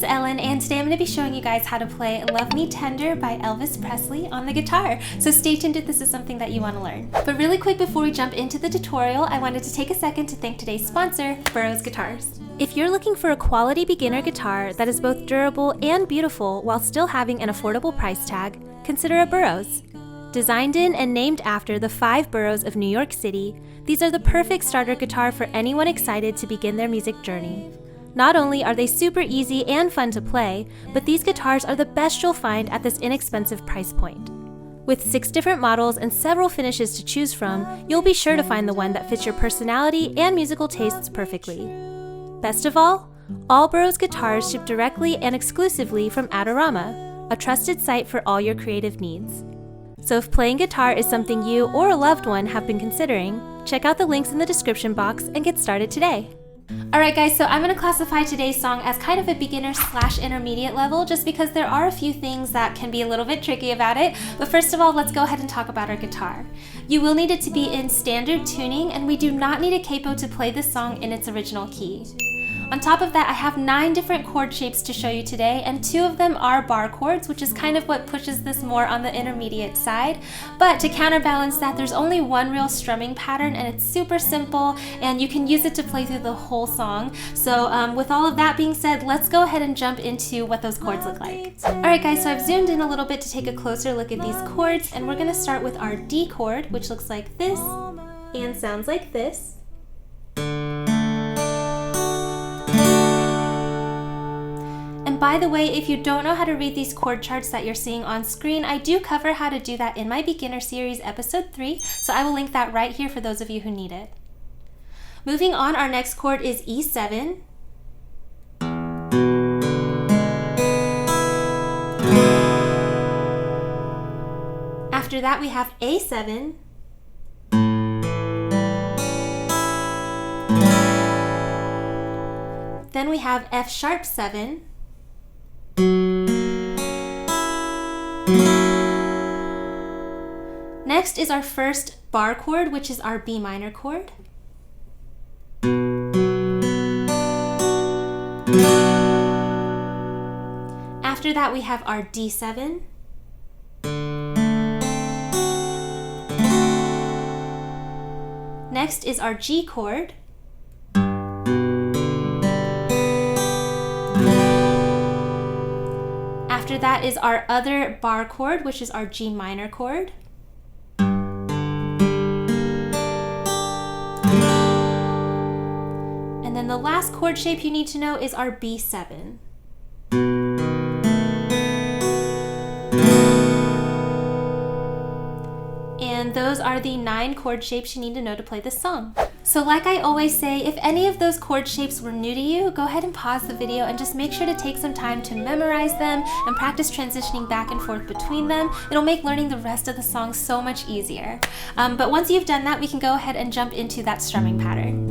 Ellen, and today I'm going to be showing you guys how to play Love Me Tender by Elvis Presley on the guitar. So stay tuned if this is something that you want to learn. But really quick before we jump into the tutorial, I wanted to take a second to thank today's sponsor, Boroughs Guitars. If you're looking for a quality beginner guitar that is both durable and beautiful while still having an affordable price tag, consider a Boroughs. Designed in and named after the 5 boroughs of New York City, these are the perfect starter guitar for anyone excited to begin their music journey. Not only are they super easy and fun to play, but these guitars are the best you'll find at this inexpensive price point. With 6 different models and several finishes to choose from, you'll be sure to find the one that fits your personality and musical tastes perfectly. Best of all Boroughs guitars ship directly and exclusively from Auditorium, a trusted site for all your creative needs. So if playing guitar is something you or a loved one have been considering, check out the links in the description box and get started today. Alright guys, so I'm going to classify today's song as kind of a beginner/intermediate level just because there are a few things that can be a little bit tricky about it. But first of all, let's go ahead and talk about our guitar. You will need it to be in standard tuning, and we do not need a capo to play this song in its original key. On top of that, I have 9 different chord shapes to show you today, and 2 of them are bar chords, which is kind of what pushes this more on the intermediate side. But to counterbalance that, there's only one real strumming pattern, and it's super simple, and you can use it to play through the whole song. So with all of that being said, let's go ahead and jump into what those chords look like. Alright guys, so I've zoomed in a little bit to take a closer look at these chords, and we're going to start with our D chord, which looks like this, and sounds like this. And by the way, if you don't know how to read these chord charts that you're seeing on screen, I do cover how to do that in my beginner series episode 3, so I will link that right here for those of you who need it. Moving on, our next chord is E7. After that we have A7. Then we have F sharp 7. Next is our first bar chord, which is our B minor chord. After that we have our D7. Next is our G chord. After that is our other bar chord, which is our G minor chord. And then the last chord shape you need to know is our B7. And those are the 9 chord shapes you need to know to play this song. So like I always say, if any of those chord shapes were new to you, go ahead and pause the video and just make sure to take some time to memorize them and practice transitioning back and forth between them. It'll make learning the rest of the song so much easier. But once you've done that, we can go ahead and jump into that strumming pattern.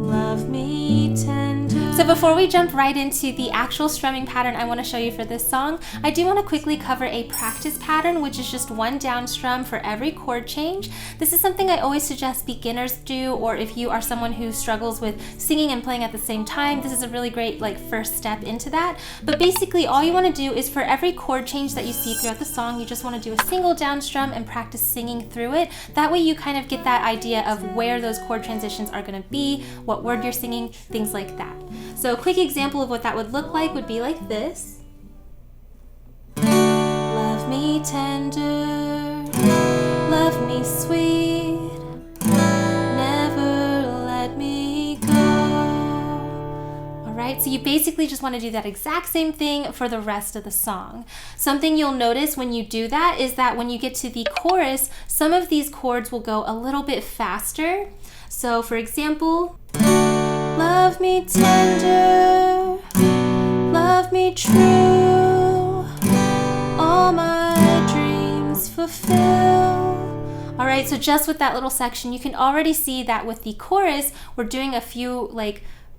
Love me tender. So before we jump right into the actual strumming pattern I want to show you for this song, I do want to quickly cover a practice pattern, which is just 1 down strum for every chord change. This is something I always suggest beginners do, or if you are someone who struggles with singing and playing at the same time, this is a really great first step into that. But basically all you want to do is for every chord change that you see throughout the song, you just want to do a single down strum and practice singing through it. That way you kind of get that idea of where those chord transitions are going to be, what word you're singing, things like that. So a quick example of what that would look like would be like this. Love me tender, love me sweet, never let me go. Alright, so you basically just want to do that exact same thing for the rest of the song. Something you'll notice when you do that is that when you get to the chorus, some of these chords will go a little bit faster. So for example, love me tender, love me true, all my dreams fulfill. Alright, so just with that little section, you can already see that with the chorus, we're doing a few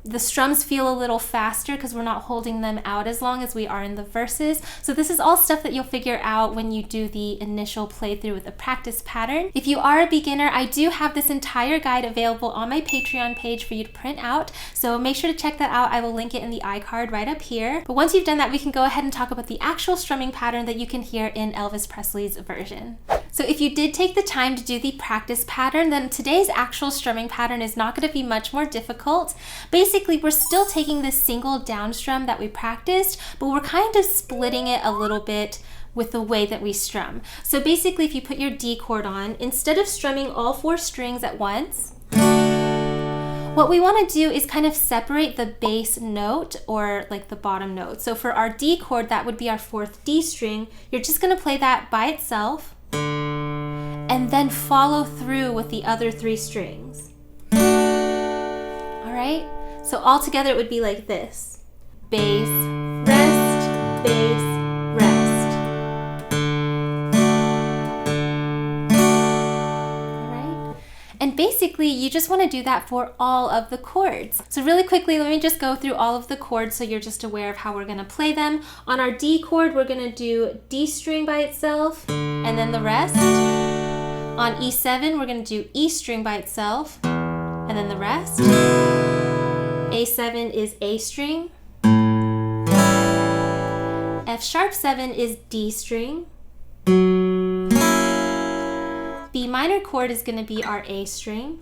The strums feel a little faster because we're not holding them out as long as we are in the verses. So this is all stuff that you'll figure out when you do the initial playthrough with the practice pattern. If you are a beginner, I do have this entire guide available on my Patreon page for you to print out. So make sure to check that out. I will link it in the iCard right up here. But once you've done that, we can go ahead and talk about the actual strumming pattern that you can hear in Elvis Presley's version. So if you did take the time to do the practice pattern, then today's actual strumming pattern is not going to be much more difficult. Basically, we're still taking this single down strum that we practiced, but we're kind of splitting it a little bit with the way that we strum. So basically, if you put your D chord on, instead of strumming all 4 strings at once, what we want to do is kind of separate the bass note, or like the bottom note. So for our D chord, that would be our 4th D string. You're just going to play that by itself and then follow through with the other 3 strings. All right? So all together it would be like this. Bass, rest, bass, rest. All right? And basically you just want to do that for all of the chords. So really quickly, let me just go through all of the chords so you're just aware of how we're going to play them. On our D chord, we're going to do D string by itself and then the rest. On E7, we're going to do E string by itself and then the rest. A7 is A string. F sharp 7 is D string. B minor chord is going to be our A string.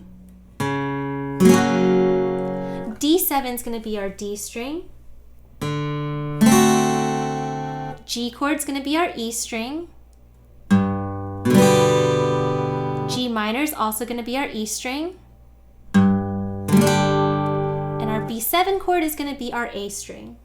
D7 is going to be our D string. G chord is going to be our E string. G minor is also going to be our E string. And our B7 chord is going to be our A string.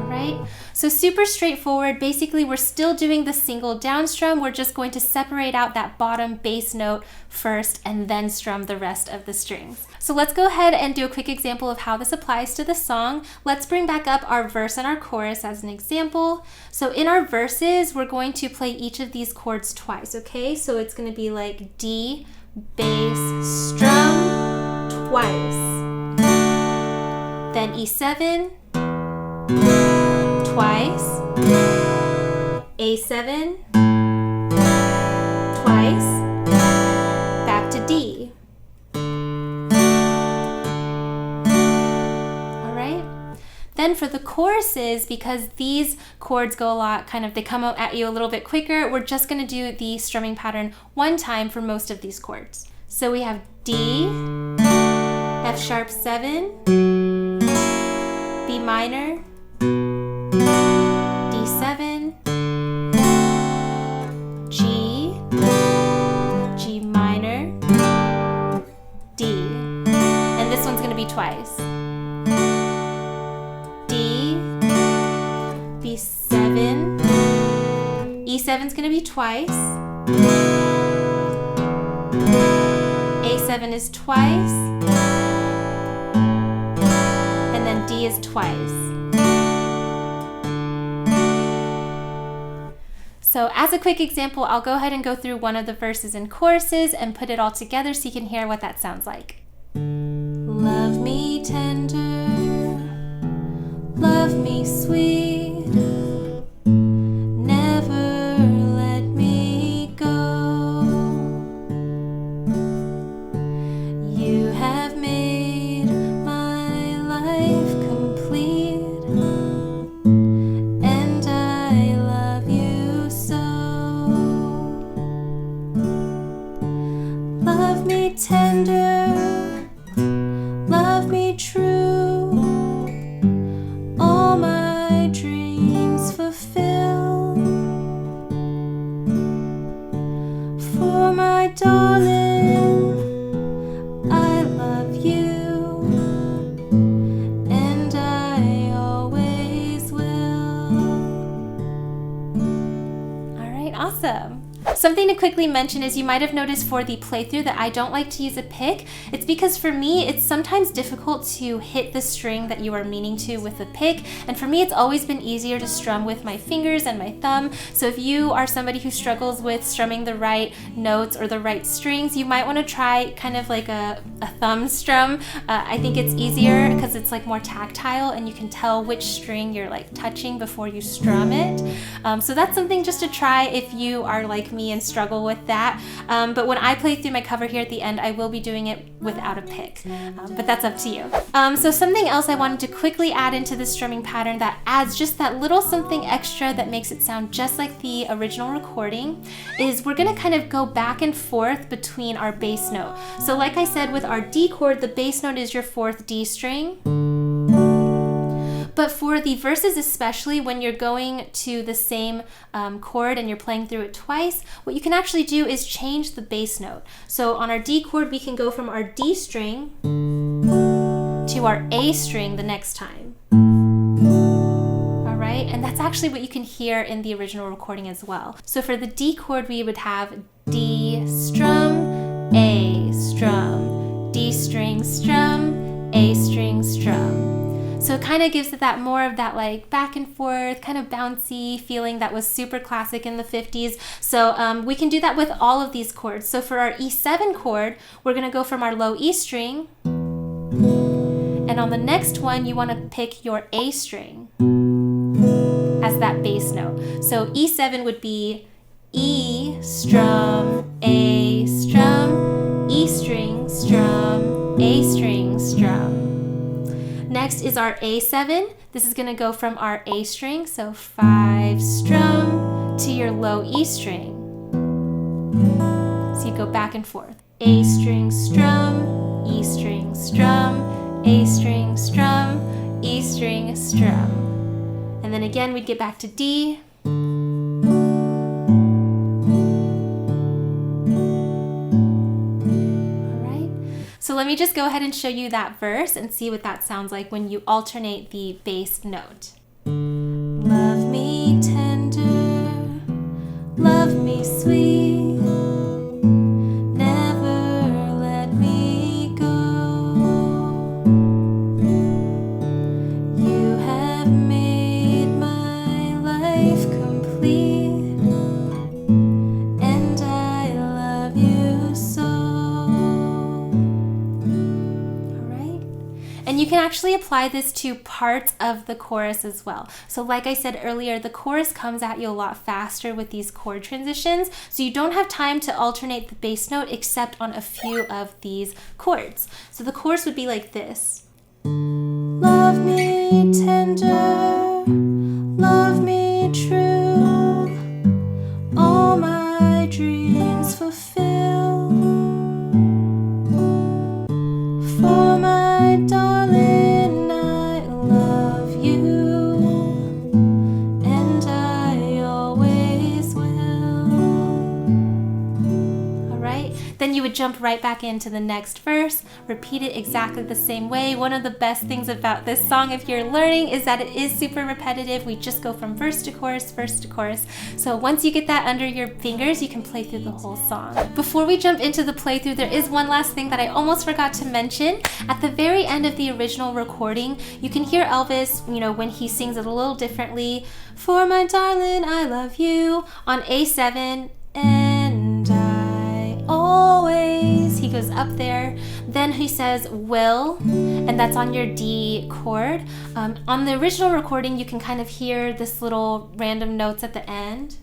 Alright, so super straightforward. Basically, we're still doing the single down strum. We're just going to separate out that bottom bass note first and then strum the rest of the strings. So let's go ahead and do a quick example of how this applies to the song. Let's bring back up our verse and our chorus as an example. So in our verses, we're going to play each of these chords twice, okay? So it's going to be like D, bass, strum, twice. Then E7, twice. A7, twice. Back to D. Then for the choruses, because these chords go a lot, they come out at you a little bit quicker, we're just going to do the strumming pattern one time for most of these chords. So we have D, F sharp 7, B minor, D7, G, G minor, D. And this one's going to be twice. B7, E7 is going to be twice, A7 is twice, and then D is twice. So as a quick example, I'll go ahead and go through one of the verses and choruses and put it all together so you can hear what that sounds like. Love me tender, love me sweet, never let me go. You have made my life complete, and I love you so. Love me tender, love me true, all my dreams fulfill. For my darling, I love you, and I always will. All right, awesome. Something to quickly mention is you might have noticed for the playthrough that I don't like to use a pick. It's because for me, it's sometimes difficult to hit the string that you are meaning to with a pick. And for me, it's always been easier to strum with my fingers and my thumb. So if you are somebody who struggles with strumming the right notes or the right strings, you might want to try kind of like a thumb strum. I think it's easier because it's like more tactile and you can tell which string you're like touching before you strum it. So that's something just to try if you are like me and struggle with that. But when I play through my cover here at the end, I will be doing it without a pick, but that's up to you. So something else I wanted to quickly add into the strumming pattern that adds just that little something extra that makes it sound just like the original recording is we're gonna kind of go back and forth between our bass note. So like I said, with our D chord, the bass note is your 4th D string. But for the verses, especially when you're going to the same chord and you're playing through it twice, what you can actually do is change the bass note. So on our D chord, we can go from our D string to our A string the next time. All right, and that's actually what you can hear in the original recording as well. So for the D chord, we would have D strum, A strum, D string strum, A string strum. So it kind of gives it that more of that like back and forth, kind of bouncy feeling that was super classic in the 50s. So we can do that with all of these chords. So for our E7 chord, we're gonna go from our low E string, and on the next one, you wanna pick your A string as that bass note. So E7 would be E strum, A strum, E string strum, A string strum. Next is our A7. This is gonna go from our A string, so 5 strum, to your low E string. So you go back and forth. A string strum, E string strum, A string strum, E string strum. And then again, we'd get back to D. So let me just go ahead and show you that verse and see what that sounds like when you alternate the bass note. Love me tender, love me sweet, never let me go. You have made my life complete, and I love you so. And you can actually apply this to parts of the chorus as well. So like I said earlier, the chorus comes at you a lot faster with these chord transitions, so you don't have time to alternate the bass note except on a few of these chords. So the chorus would be like this. Love me tender, love me true, all my dreams fulfill. For my darling, I love you, and I always will. All right, then you would jump right back into the next verse, repeat it exactly the same way. One of the best things about this song, if you're learning, is that it is super repetitive. We just go from verse to chorus, verse to chorus. So once you get that under your fingers, you can play through the whole song. Before we jump into the playthrough, there is one last thing that I almost forgot to mention. At the very end of the original recording, you can hear Elvis, when he sings it a little differently. For my darling, I love you, on A7, and I always, he goes up there. Then he says will, and that's on your D chord. On the original recording, you can kind of hear this little random notes at the end.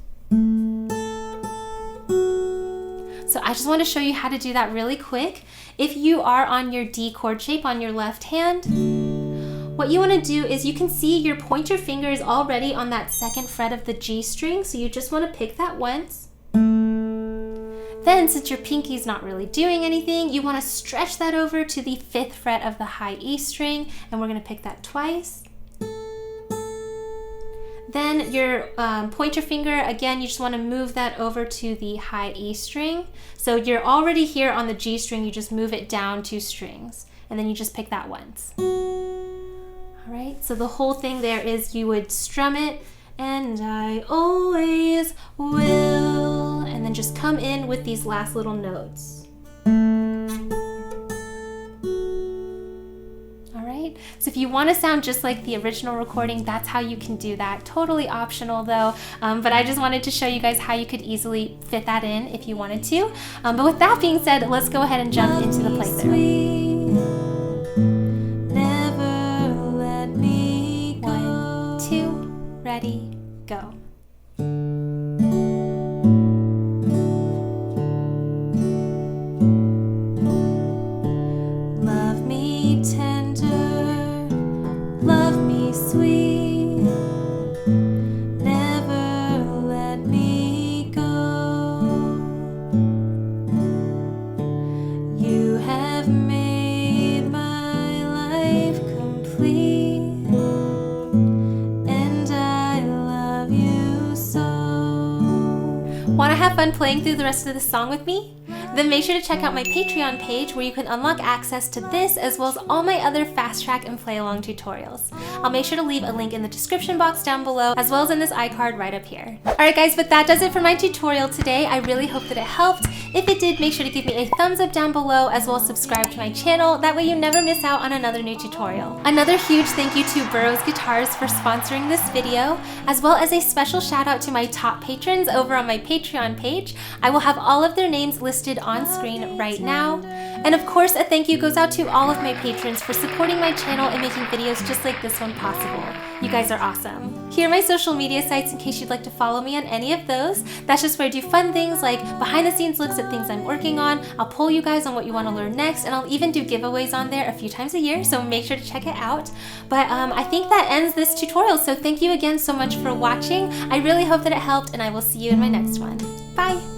So I just want to show you how to do that really quick. If you are on your D chord shape on your left hand, what you want to do is you can see your pointer finger is already on that 2nd fret of the G string, so you just want to pick that once. Then, since your pinky's not really doing anything, you want to stretch that over to the 5th fret of the high E string, and we're going to pick that twice. Then your pointer finger, again, you just want to move that over to the high E string. So you're already here on the G string, you just move it down 2 strings, and then you just pick that once. All right, so the whole thing there is you would strum it, and I always will, and and then just come in with these last little notes. So if you want to sound just like the original recording, that's how you can do that. Totally optional though, but I just wanted to show you guys how you could easily fit that in if you wanted to. But with that being said, let's go ahead and jump into the playthrough. Never let me go. 1, 2, ready, go. Love me tender, love me sweet, never let me go. You have made my life complete, and I love you so. Want to have fun playing through the rest of the song with me? Then make sure to check out my Patreon page where you can unlock access to this as well as all my other fast track and play along tutorials. I'll make sure to leave a link in the description box down below as well as in this iCard right up here. Alright guys, but that does it for my tutorial today. I really hope that it helped. If it did, make sure to give me a thumbs up down below as well as subscribe to my channel. That way you never miss out on another new tutorial. Another huge thank you to Boroughs Guitars for sponsoring this video, as well as a special shout out to my top patrons over on my Patreon page. I will have all of their names listed on screen right now. And of course, a thank you goes out to all of my patrons for supporting my channel and making videos just like this one possible. You guys are awesome. Here are my social media sites in case you'd like to follow me on any of those. That's just where I do fun things like behind the scenes looks at things I'm working on. I'll poll you guys on what you want to learn next, and I'll even do giveaways on there a few times a year, so make sure to check it out. But I think that ends this tutorial, so thank you again so much for watching. I really hope that it helped, and I will see you in my next one. Bye!